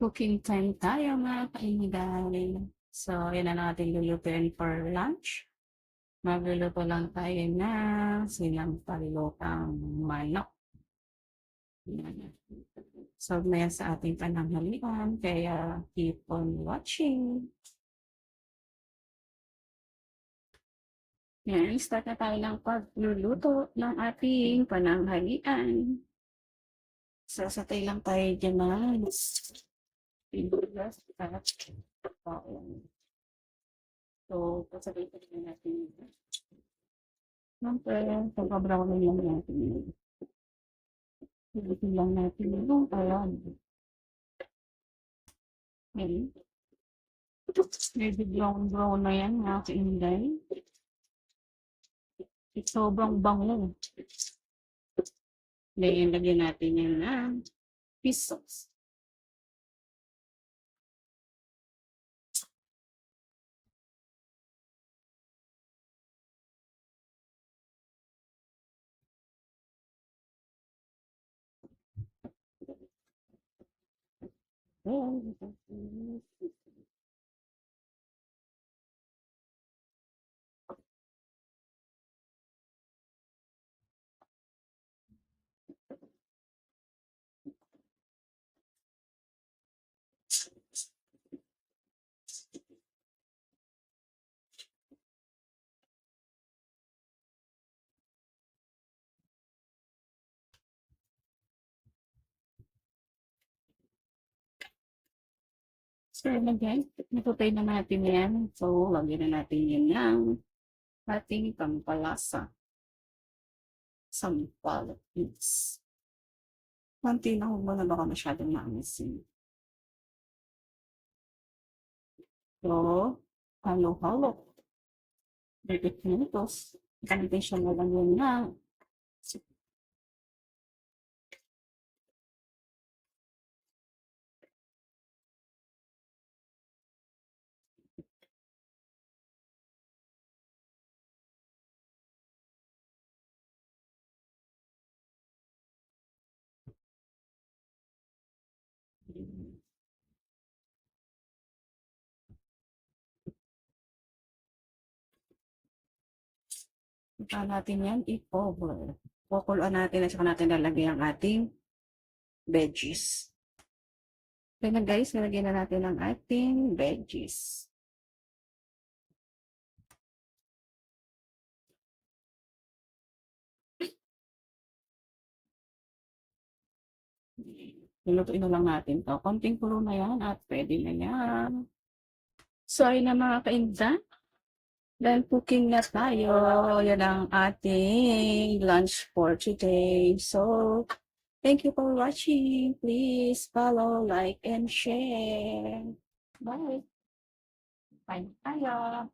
Cooking time tayo mga kainday. So, yan na natin lulutuin for lunch. Magluluto lang tayo na sinampalutang manok. Yan. So, maya sa ating pananghalian, kaya keep on watching. Yan, start na tayo ng pagluluto ng ating pananghalian. Sasatay lang tayo dyan na pinulas at baon. So, pasabay pa rin natin. Siyempre, pagka-brown lang natin. Pilitin lang natin yung ayan. Okay. Medyo brown na yan, mga kainday. Sobrang bango. Then, lagyan natin yan na fish sauce. So, again, natutay na natin yan. So, lagyan na natin yan ng ating pampalasa. Sampalot mix. Konti na kung na baka masyadong maamisin. So, halo-halo. 30 minutos. Ganito siya nalagyan na. Saka natin yan i-cover. Kukuluan natin at saka natin lalagyan ang ating veggies. Okay na guys, nalagyan na natin ang ating veggies. Nilutuin na lang natin to. Konting kulo na yan at pwede na yan. So, ayun na mga kainda. Dahil cooking na tayo. Yan ang ating lunch for today. So, thank you for watching. Please follow, like, and share. Bye. Bye tayo.